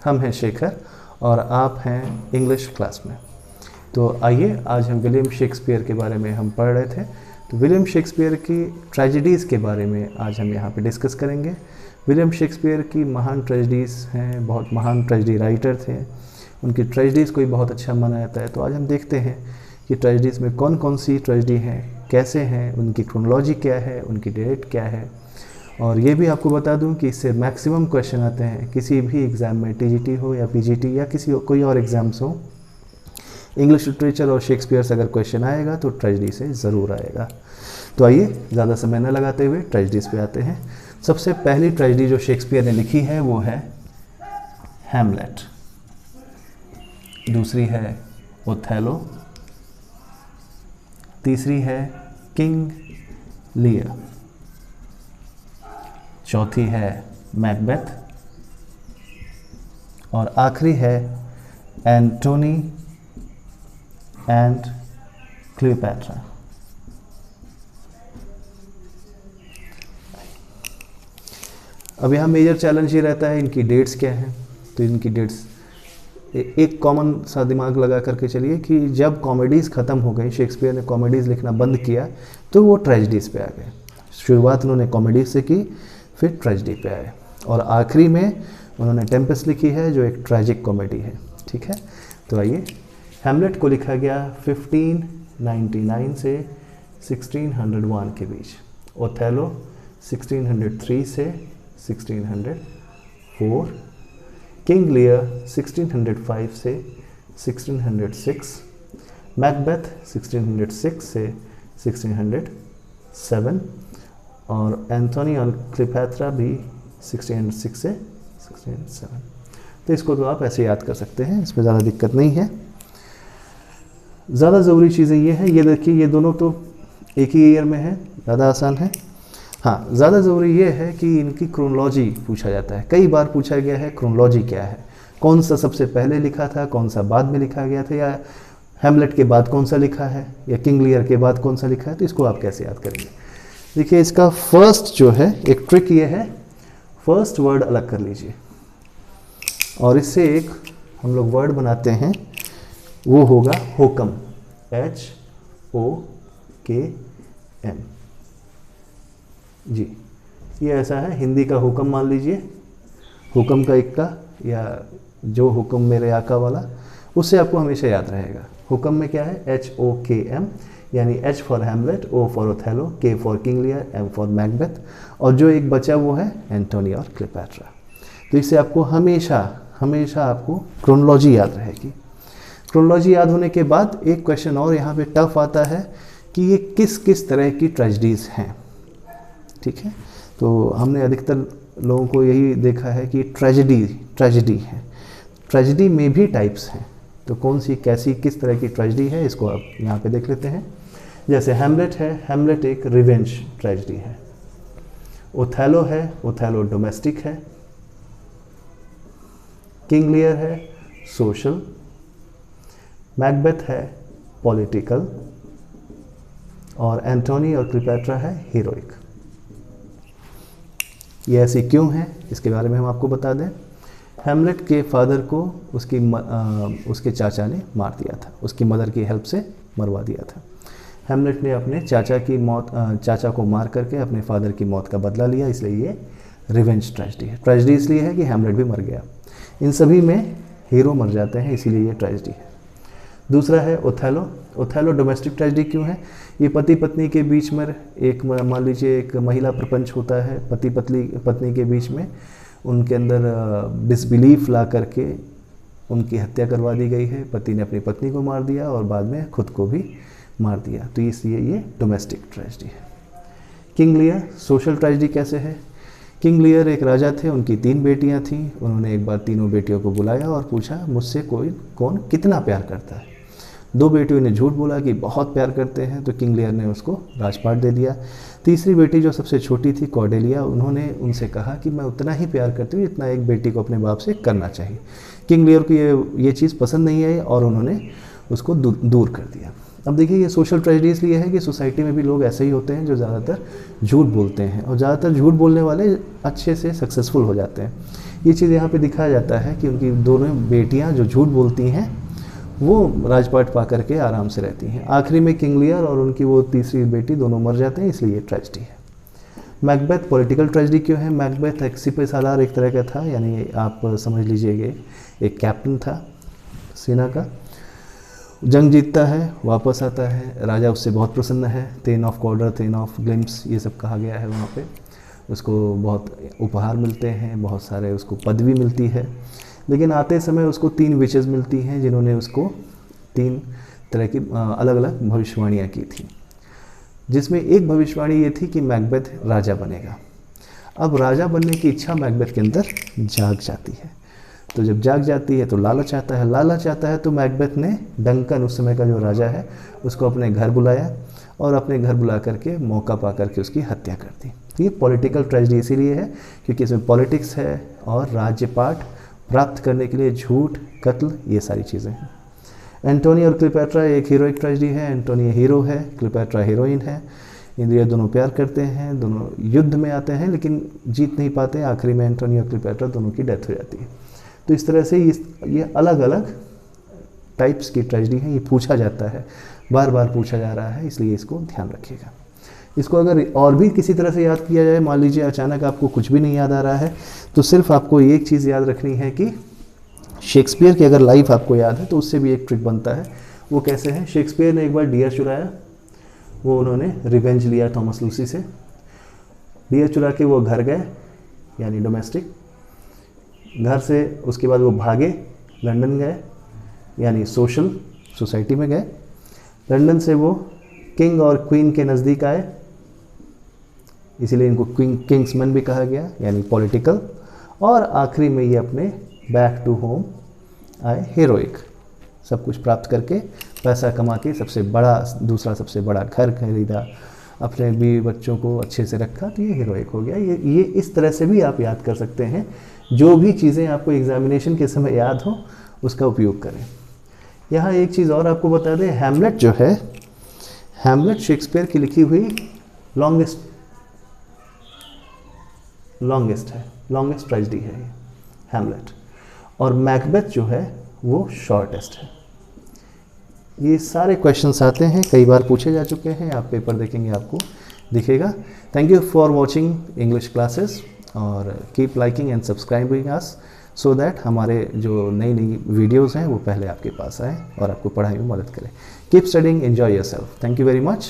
हम हैं शेखर और आप हैं इंग्लिश क्लास में। तो आइए आज हम विलियम शेक्सपियर के बारे में हम पढ़ रहे थे। तो विलियम शेक्सपियर की ट्रेजेडीज़ के बारे में आज हम यहाँ पे डिस्कस करेंगे। विलियम शेक्सपियर की महान ट्रेजेडीज़ हैं, बहुत महान ट्रेजेडी राइटर थे। उनकी ट्रेजेडीज़ को भी बहुत अच्छा माना जाता है। तो आज हम देखते हैं कि ट्रेजेडीज़ में कौन कौन सी ट्रेजेडी हैं, कैसे हैं, उनकी क्रोनोलॉजी क्या है, उनकी डेट क्या है। और ये भी आपको बता दूं कि इससे मैक्सिमम क्वेश्चन आते हैं किसी भी एग्ज़ाम में, टीजीटी हो या पीजीटी या कोई और एग्ज़ाम्स हो। इंग्लिश लिटरेचर और शेक्सपियर से अगर क्वेश्चन आएगा तो ट्रेजेडी से ज़रूर आएगा। तो आइए ज़्यादा समय न लगाते हुए ट्रेजेडीज़ पे आते हैं। सबसे पहली ट्रेजेडी जो शेक्सपियर ने लिखी है वो है हैमलेट, दूसरी है ओथेलो, तीसरी है किंग लियर, चौथी है मैकबेथ और आखिरी है एंटोनी एंड क्लियोपैट्रा। अब यहाँ मेजर चैलेंज ये रहता है इनकी डेट्स क्या हैं। तो इनकी डेट्स एक कॉमन सा दिमाग लगा करके चलिए कि जब कॉमेडीज़ ख़त्म हो गई, शेक्सपियर ने कॉमेडीज़ लिखना बंद किया तो वो ट्रेजेडीज़ पे आ गए। शुरुआत उन्होंने कॉमेडी से की, फिर ट्रेजेडी पे आए और आखिरी में उन्होंने टेम्पेस्ट लिखी है जो एक ट्रैजिक कॉमेडी है। ठीक है, तो आइए। हैमलेट को लिखा गया 1599 से 1601 के बीच, ओथेलो 1603 से 1604, किंग लियर 1605 से 1606, मैकबेथ 1606 से 1607 और एंथोनी और क्लियोपैट्रा भी 1606 से 1607। तो इसको तो आप ऐसे याद कर सकते हैं, इसमें ज़्यादा दिक्कत नहीं है। ज़्यादा ज़रूरी चीज़ें ये हैं, ये देखिए ये दोनों तो एक ही ईयर में है, ज़्यादा आसान है। हाँ, ज़्यादा ज़रूरी ये है कि इनकी क्रोनोलॉजी पूछा जाता है, कई बार पूछा गया है क्रोनोलॉजी क्या है, कौन सा सबसे पहले लिखा था, कौन सा बाद में लिखा गया था, या हैमलेट के बाद कौन सा लिखा है, या किंग लियर के बाद कौन सा लिखा है। तो इसको आप कैसे याद करेंगे। देखिए इसका फर्स्ट जो है, एक ट्रिक ये है, फर्स्ट वर्ड अलग कर लीजिए और इससे एक हम लोग वर्ड बनाते हैं, वो होगा हुक्म, HOKM जी। ये ऐसा है, हिंदी का हुक्म मान लीजिए, हुक्म का इक्का या जो हुक्म मेरे आका वाला, उससे आपको हमेशा याद रहेगा। हुक्म में क्या है, HOKM, यानी H for Hamlet, O for Othello, K for King Lear, M for Macbeth और जो एक बचा वो है एंटोनी और क्लियोपैट्रा। तो इससे आपको हमेशा आपको क्रोनोलॉजी याद रहेगी। क्रोनोलॉजी याद होने के बाद एक क्वेश्चन और यहाँ पे टफ आता है कि ये किस किस तरह की ट्रेजेडीज़ हैं। ठीक है, तो हमने अधिकतर लोगों को यही देखा है कि ट्रेजेडी है। ट्रेजेडी में भी टाइप्स हैं, तो कौन सी कैसी किस तरह की ट्रेजेडी है इसको आप यहाँ पे देख लेते हैं। जैसे हैमलेट है, हैमलेट एक रिवेंज ट्रेजेडी है। ओथेलो है, ओथेलो डोमेस्टिक है। किंग लियर है, सोशल। मैकबेथ है, पॉलिटिकल। और एंटोनी और क्लियोपैट्रा है, हीरोइक। ये ऐसी क्यों है इसके बारे में हम आपको बता दें। हैमलेट के फादर को उसके चाचा ने मार दिया था, उसकी मदर की हेल्प से मरवा दिया था। हैमलेट ने अपने चाचा को मार करके अपने फादर की मौत का बदला लिया, इसलिए ये रिवेंज ट्रेजेडी है। ट्रेजेडी इसलिए है कि हैमलेट भी मर गया। इन सभी में हीरो मर जाते हैं, इसीलिए ये ट्रेजेडी है। दूसरा है ओथेलो। ओथेलो डोमेस्टिक ट्रेजेडी क्यों है, ये पति पत्नी के बीच में एक, मान लीजिए एक महिला प्रपंच होता है, पति पत्नी के बीच में उनके अंदर डिसबिलीफ ला करके उनकी हत्या करवा दी गई है। पति ने अपनी पत्नी को मार दिया और बाद में खुद को भी मार दिया, तो इसलिए ये डोमेस्टिक ट्रेजेडी है। किंग लियर सोशल ट्रेजेडी कैसे है। किंग लियर एक राजा थे, उनकी 3 बेटियां थीं। उन्होंने एक बार तीनों बेटियों को बुलाया और पूछा मुझसे कौन कितना प्यार करता है। 2 बेटियों ने झूठ बोला कि बहुत प्यार करते हैं, तो किंग लियर ने उसको राजपाट दे दिया। तीसरी बेटी जो सबसे छोटी थी, कॉर्डेलिया, उन्होंने उनसे कहा कि मैं उतना ही प्यार करती हूँ जितना एक बेटी को अपने बाप से करना चाहिए। किंग लियर को ये चीज़ पसंद नहीं आई और उन्होंने उसको दूर कर दिया। अब देखिए ये सोशल ट्रेजेडी इसलिए है कि सोसाइटी में भी लोग ऐसे ही होते हैं जो ज़्यादातर झूठ बोलते हैं और ज़्यादातर झूठ बोलने वाले अच्छे से सक्सेसफुल हो जाते हैं। ये चीज़ यहाँ पे दिखाया जाता है कि उनकी दोनों बेटियाँ जो झूठ बोलती हैं वो राजपाट पा करके आराम से रहती हैं। आखिरी में किंग लियर और उनकी वो तीसरी बेटी दोनों मर जाते हैं, इसलिए ये ट्रेजिडी है। मैकबेथ पॉलिटिकल ट्रेजिडी क्यों है? मैकबेथ एक सिपह सालार एक तरह का था, यानी आप समझ लीजिए एक कैप्टन था सेना का। जंग जीतता है, वापस आता है, राजा उससे बहुत प्रसन्न है। Thane of Cawdor, thane of Glamis, ये सब कहा गया है वहाँ पे। उसको बहुत उपहार मिलते हैं, बहुत सारे उसको पदवी मिलती है, लेकिन आते समय उसको 3 विचेस मिलती हैं जिन्होंने उसको 3 तरह की अलग अलग भविष्यवाणियाँ की थी, जिसमें एक भविष्यवाणी ये थी कि मैकबेथ राजा बनेगा। अब राजा बनने की इच्छा मैकबेथ के अंदर जाग जाती है। तो जब जाग जाती है तो लालच आता है, लालच आता है तो मैकबेथ ने डंकन, उस समय का जो राजा है, उसको अपने घर बुलाया और अपने घर बुला करके मौका पा करके उसकी हत्या कर दी। तो ये पॉलिटिकल ट्रेजिडी इसीलिए है क्योंकि इसमें पॉलिटिक्स है और राज्यपाट प्राप्त करने के लिए झूठ, कत्ल, ये सारी चीज़ें हैं। एंटोनी और क्लियोपेट्रा एक हीरोइक ट्रेजिडी है। एंटोनी हीरो है, क्लियोपेट्रा हीरोइन है। इंद्रिया दोनों प्यार करते हैं, दोनों युद्ध में आते हैं लेकिन जीत नहीं पाते। आखिरी में एंटोनी और क्लियोपेट्रा दोनों की डेथ हो जाती है। तो इस तरह से ये अलग अलग टाइप्स की ट्रेजिडी है। ये पूछा जाता है, बार बार पूछा जा रहा है, इसलिए इसको ध्यान रखिएगा। इसको अगर और भी किसी तरह से याद किया जाए, मान लीजिए अचानक आपको कुछ भी नहीं याद आ रहा है, तो सिर्फ आपको एक चीज़ याद रखनी है कि शेक्सपियर की अगर लाइफ आपको याद है तो उससे भी एक ट्रिक बनता है। वो कैसे है? शेक्सपियर ने एक बार डियर चुराया, वो उन्होंने रिवेंज लिया थॉमस लूसी से। डियर चुरा के वो घर गए, यानी डोमेस्टिक घर से। उसके बाद वो भागे, लंदन गए, यानी सोशल सोसाइटी में गए। लंदन से वो किंग और क्वीन के नज़दीक आए, इसीलिए इनको किंग्समैन भी कहा गया, यानी पॉलिटिकल। और आखिरी में ये अपने बैक टू होम आए, हीरोइक। सब कुछ प्राप्त करके, पैसा कमा के दूसरा सबसे बड़ा घर खरीदा, अपने बीवी बच्चों को अच्छे से रखा, तो ये हीरोइक हो गया। ये इस तरह से भी आप याद कर सकते हैं। जो भी चीज़ें आपको एग्जामिनेशन के समय याद हो उसका उपयोग करें। यहाँ एक चीज़ और आपको बता दें, हैमलेट जो है, हैमलेट शेक्सपियर की लिखी हुई लॉन्गेस्ट है, लॉन्गेस्ट ट्रेजिडी है ये हैमलेट। और मैकबेथ जो है वो शॉर्टेस्ट है। ये सारे क्वेश्चंस आते हैं, कई बार पूछे जा चुके हैं, आप पेपर देखेंगे आपको दिखेगा। Thank you for watching English classes और keep liking and subscribing us so that हमारे जो नई वीडियोज़ हैं वो पहले आपके पास आए और आपको पढ़ाई में मदद करें। Keep studying, enjoy yourself. Thank you very much.